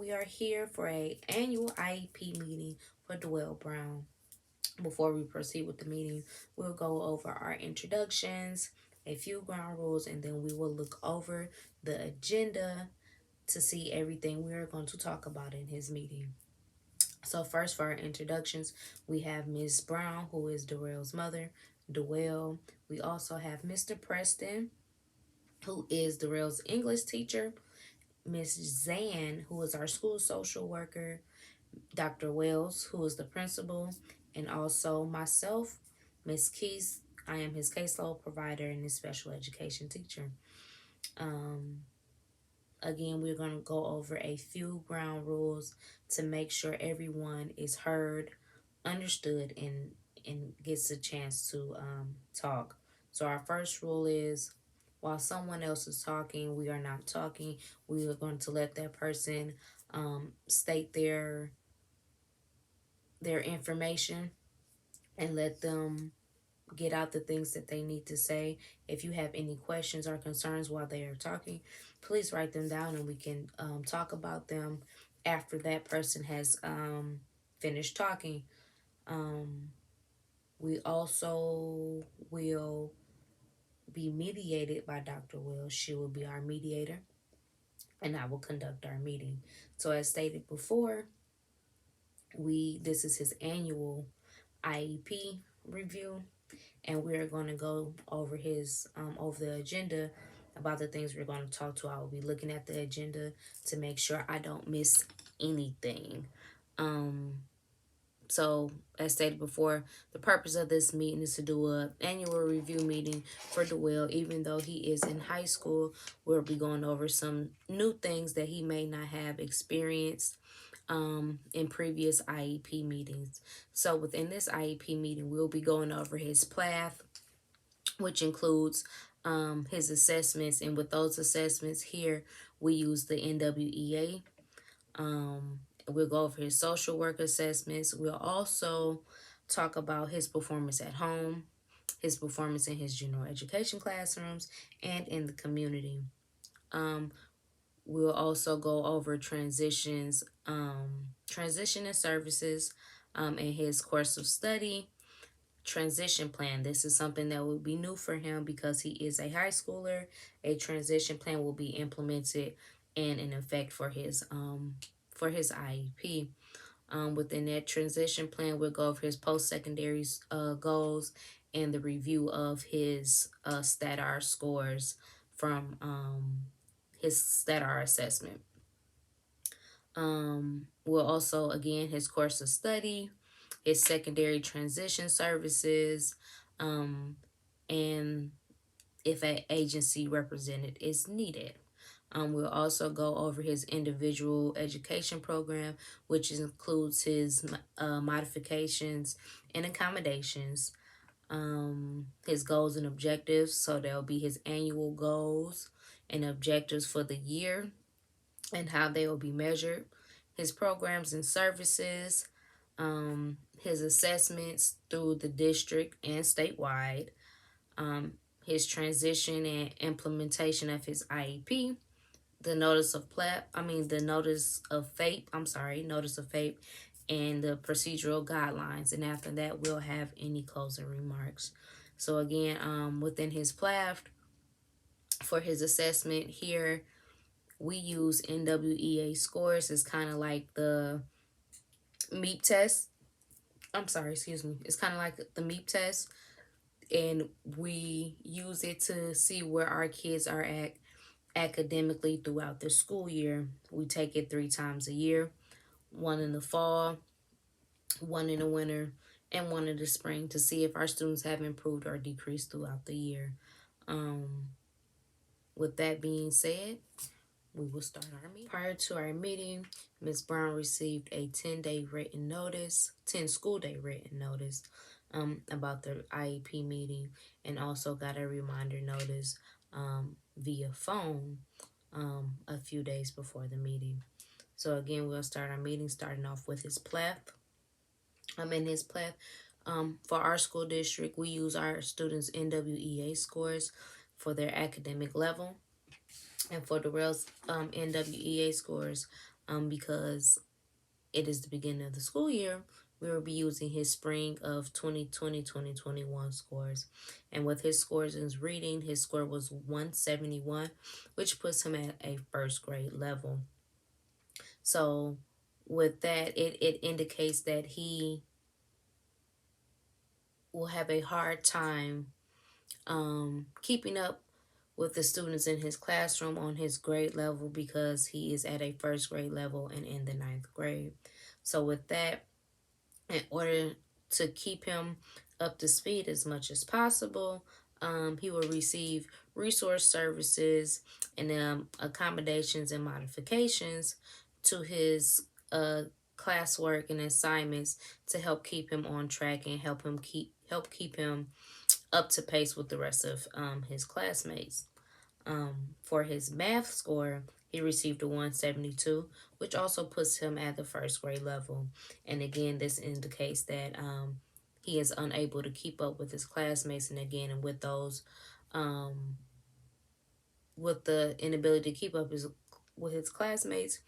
we are here for a annual IEP meeting for Dwell Brown. Before we proceed with the meeting, we'll go over our introductions, a few ground rules, and then we will look over the agenda to see everything we are going to talk about in his meeting. So first, for our introductions, we have Ms. Brown, who is Darrell's mother, Dwell. We also have Mr. Preston, who is Darrell's English teacher, Miss Zan, who is our school social worker, Dr. Wells, who is the principal, and also myself, Miss Keys. I am his caseload provider and his special education teacher. Um, Again, we're going to go over a few ground rules to make sure everyone is heard, understood, and gets a chance to talk. So our first rule is, while someone else is talking, we are not talking. We are going to let that person state their information and let them get out the things that they need to say. If you have any questions or concerns while they are talking, please write them down and we can talk about them after that person has finished talking. We also will be mediated by Dr. Will. She will be our mediator and I will conduct our meeting. So as stated before, this is his annual IEP review, and we're going to go over his over the agenda about the things we're going to talk to. I will be looking at the agenda to make sure I don't miss anything. So as stated before, the purpose of this meeting is to do an annual review meeting for Dwell. Even though he is in high school, we'll be going over some new things that he may not have experienced in previous IEP meetings. So within this IEP meeting, we'll be going over his PLAF, which includes his assessments. And with those assessments here, we use the NWEA. We'll go over his social work assessments. We'll also talk about his performance at home, his performance in his general education classrooms, and in the community. We'll also go over transitions, transition and services, and his course of study, transition plan. This is something that will be new for him because he is a high schooler. A transition plan will be implemented and in effect for his IEP. Within that transition plan, we'll go over his post-secondary goals and the review of his StatR scores from his StatR assessment. We'll also, again, his course of study, his secondary transition services, and if an agency represented is needed. We'll also go over his individual education program, which includes his modifications and accommodations, his goals and objectives. So there'll be his annual goals and objectives for the year and how they will be measured, his programs and services, his assessments through the district and statewide, his transition and implementation of his IEP, the notice of FAPE, and the procedural guidelines. And after that, we'll have any closing remarks. So again, within his PLAF, for his assessment here, we use NWEA scores. It's kind of like the MEP test. It's kind of like the MEP test. And we use it to see where our kids are at academically throughout the school year. We take it 3 times a year, one in the fall, one in the winter, and one in the spring, to see if our students have improved or decreased throughout the year. With that being said, we will start our meeting. Prior to our meeting, Ms. Brown received a 10-day written notice, 10 school day written notice about the IEP meeting, and also got a reminder notice via phone a few days before the meeting. So again, we'll start our meeting starting off with his PLAF. In his PLAF, for our school district, we use our students' NWEA scores for their academic level. And for the Darrell's NWEA scores, because it is the beginning of the school year. We will be using his spring of 2020-2021 scores. And with his scores in his reading, his score was 171, which puts him at a first grade level. So with that, it indicates that he will have a hard time keeping up with the students in his classroom on his grade level because he is at a first grade level and in the ninth grade. So with that, in order to keep him up to speed as much as possible, he will receive resource services and accommodations and modifications to his classwork and assignments to help keep him on track and help keep him up to pace with the rest of his classmates. For his math score, he received a 172, which also puts him at the first grade level. And again, this indicates that he is unable to keep up with his classmates. And again, and um, with the inability to keep up with his classmates,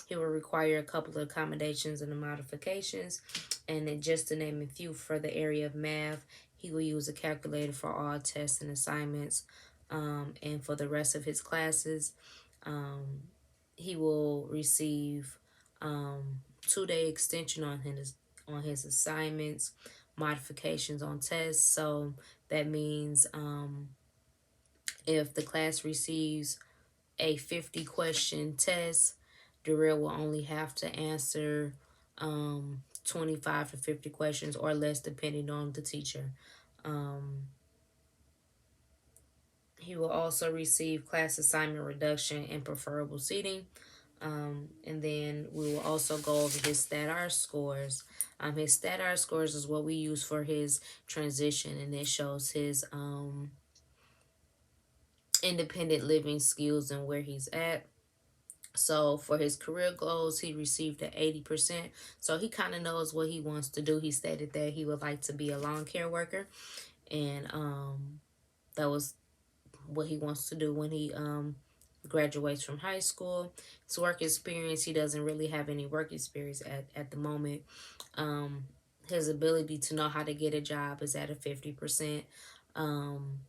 he will require a couple of accommodations and modifications. And then just to name a few, for the area of math, he will use a calculator for all tests and assignments. And for the rest of his classes, um, he will receive 2-day extension on his assignments, modifications on tests. So that means if the class receives a 50 question test, Darrell will only have to answer 25 to 50 questions or less, depending on the teacher. Um, he will also receive class assignment reduction and preferable seating. And then we will also go over his StatR scores. His StatR scores is what we use for his transition, and it shows his independent living skills and where he's at. So for his career goals, he received an 80%. So he kind of knows what he wants to do. He stated that he would like to be a lawn care worker, and that was what he wants to do when he graduates from high school. His work experience, he doesn't really have any work experience at the moment. Um, his ability to know how to get a job is at a 50%. Um,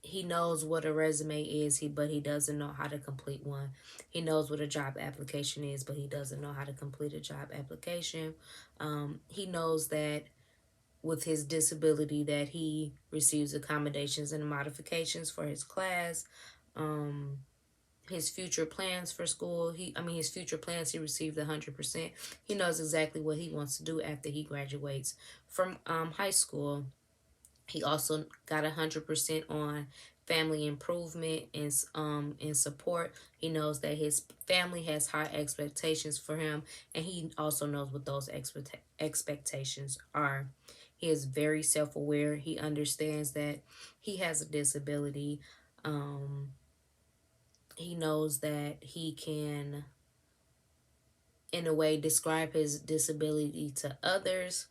he knows what a resume is, but he doesn't know how to complete one. He knows what a job application is, but he doesn't know how to complete a job application. He knows that with his disability that he receives accommodations and modifications for his class. Um, his future plans for school, his future plans, he received 100%. He knows exactly what he wants to do after he graduates from high school. He also got 100% on family improvement and support. He knows that his family has high expectations for him, and he also knows what those expectations are. He is very self aware. He understands that he has a disability. Um, he knows that he can, in a way, describe his disability to others.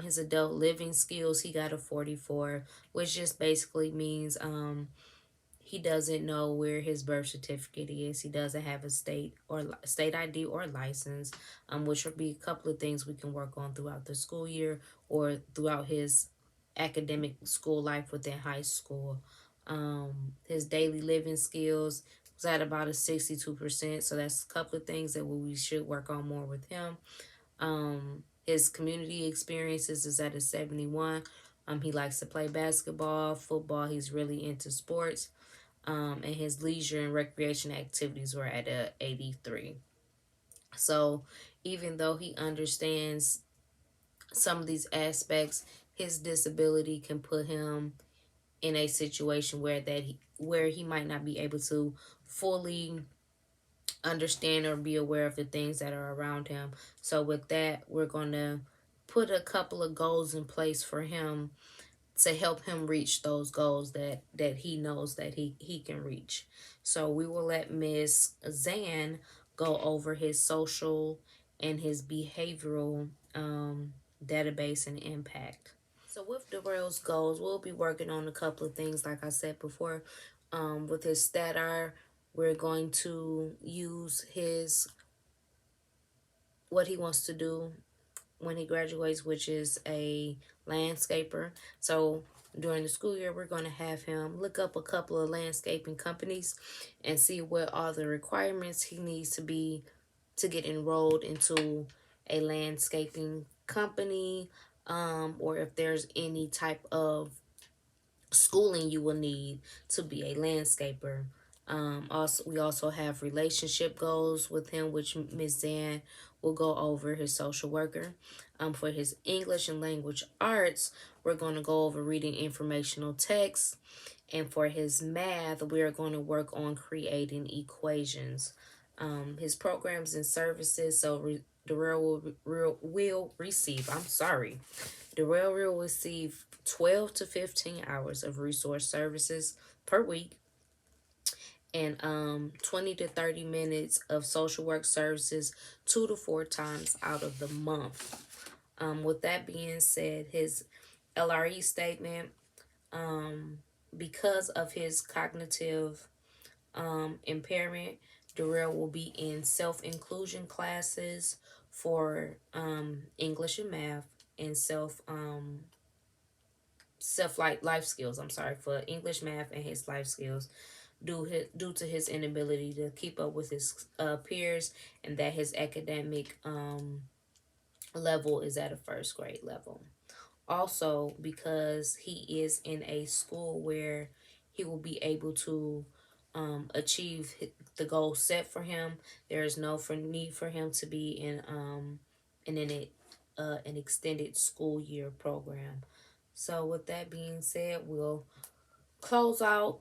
His adult living skills, he got a 44, which just basically means he doesn't know where his birth certificate is. He doesn't have a state ID or license, which will be a couple of things we can work on throughout the school year or throughout his academic school life within high school. His daily living skills was at about a 62%. So that's a couple of things that we should work on more with him. His community experiences is at a 71. He likes to play basketball, football. He's really into sports. And his leisure and recreation activities were at a 83. So even though he understands some of these aspects, his disability can put him in a situation where he might not be able to fully understand or be aware of the things that are around him. So with that, we're going to put a couple of goals in place for him to help him reach those goals that he knows that he can reach. So we will let Miss Zan go over his social and his behavioral database and impact. So with Darrell's goals, we'll be working on a couple of things, like I said before, with his StatR. We're going to use his what he wants to do when he graduates, which is a landscaper. So during the school year, we're going to have him look up a couple of landscaping companies and see what are the requirements he needs to be to get enrolled into a landscaping company, or if there's any type of schooling you will need to be a landscaper. Also, we also have relationship goals with him, which Ms. Zan will go over his social worker. For his English and language arts, we're going to go over reading informational text. And for his math, we are going to work on creating equations. His programs and services, so will receive, I'm sorry, Darrell will receive 12 to 15 hours of resource services per week and 20 to 30 minutes of social work services 2 to 4 times out of the month. With that being said, his LRE statement, because of his cognitive impairment, Darrell will be in self-inclusion classes for English and math and self like life skills. I'm sorry, for English, math, and his life skills due to his inability to keep up with his peers, and that his academic level is at a first grade level. Also, because he is in a school where he will be able to achieve the goal set for him, there is no need for him to be in an extended school year program. So, with that being said, we'll close out,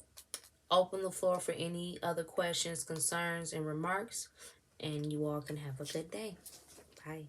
open the floor for any other questions, concerns, and remarks, and you all can have a good day. Bye.